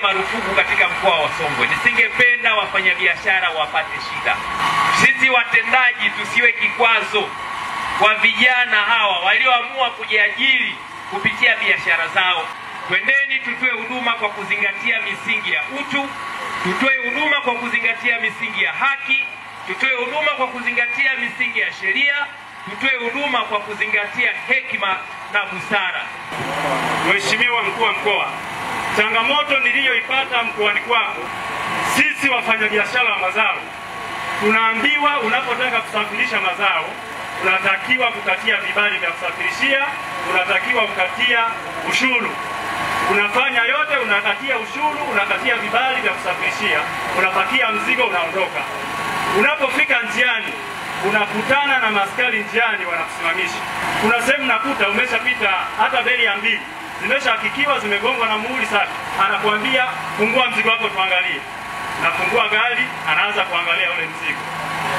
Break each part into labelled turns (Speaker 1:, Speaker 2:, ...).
Speaker 1: marufuku katika mkoa wa Songwe. Nisingependa wafanyabiashara wapate shida. Sisi watendaji tusiwe kikwazo kwa vijana hawa walioamua kujiajiri kupitia biashara zao. Twendeni tutoe huduma kwa kuzingatia misingi ya utu, tutoe huduma kwa kuzingatia misingi ya haki, tutoe huduma kwa kuzingatia misingi ya sheria, tutoe huduma kwa kuzingatia hekima na busara.
Speaker 2: Mheshimiwa Mkuu wa Mkoa, changamoto niliyoipata mkoani kwako, sisi wafanyabiashara wa mazao tunaambiwa unapotaka kusafirisha mazao unatakiwa kukatia vibali vya kusafirishia, unatakiwa kukatia ushuru. Unafanya yote, unakatia ushuru, unakatia vibali vya kusafirishia, unapakia mzigo, unaondoka. Unapofika njiani unakutana na maskari njiani, wanakusimamisha. Kuna sehemu nakuta umeshapita hata beli ya mbili, zimeshahakikiwa, zimegongwa na muhuri safi. Anakuambia fungua mzigo wako tuangalie. Nafungua gari, anaanza kuangalia ule mzigo.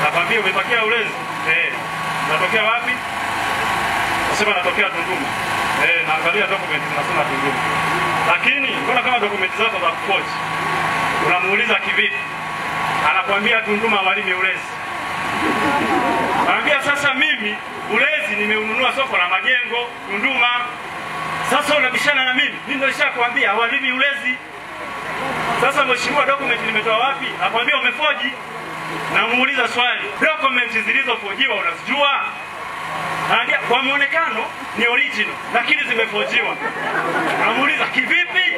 Speaker 2: Nakwambia umepakia Ulezi? Natokea wapi? Nasema natokea Tunduma. Naangalia document zinasema Tunduma. Lakini mbona kama document zako za kukochi? Unamuuliza kivipi? Anakuambia Tunduma walimi Ulezi. Anambia sasa mimi Ulezi nimeununua soko la Majengo Tunduma. Sasa unabishana na mimi. Mimi ndio nishakwambia walimi Ulezi. Sasa mheshimiwa, document nimetoa wapi? Nakwambia umefoji. Namuuliza swali, document zilizofojiwa unazijua? Anambia kwa muonekano ni original lakini zimefojiwa. Namuuliza kivipi?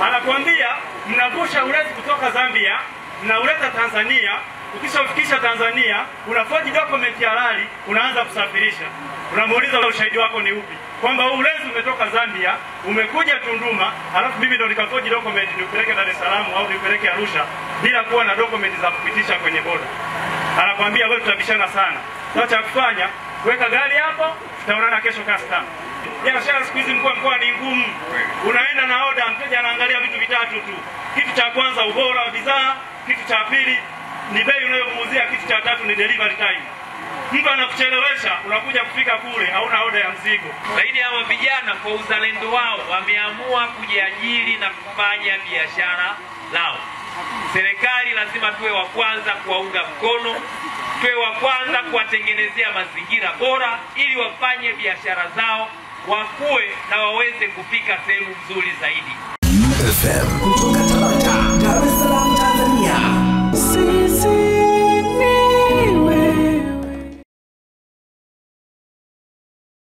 Speaker 2: Anakuambia mnavusha Ulezi kutoka Zambia, mnauleta Tanzania, ukishafikisha Tanzania unafoji document ya halali, unaanza kusafirisha. Unamuuliza ushahidi wako ni upi? Kwamba Ulezi umetoka Zambia, umekuja Tunduma, alafu mimi ndo nikafoji document nipeleke Dar es Salaam au nipeleke Arusha bila kuwa na document za kupitisha kwenye boda. Anakuambia wewe tutabishana sana. Sasa cha kufanya, weka gari hapo, tutaonana kesho custom. Biashara siku hizi mkoa ni ngumu. Unaenda na order, mteja anaangalia vitu vitatu tu. Kitu cha kwanza ubora wa bidhaa, kitu cha pili ni bei unayomuuzia, kitu cha tatu ni delivery time. Mtu anakuchelewesha, unakuja kufika kule hauna order ya mzigo.
Speaker 1: Lakini hawa vijana kwa uzalendo wao wameamua kujiajiri na kufanya biashara lao. Serikali lazima tuwe wa kwanza kuwaunga mkono, tuwe wa kwanza kuwatengenezea mazingira bora ili wafanye biashara zao, wakue na waweze kufika sehemu nzuri zaidi.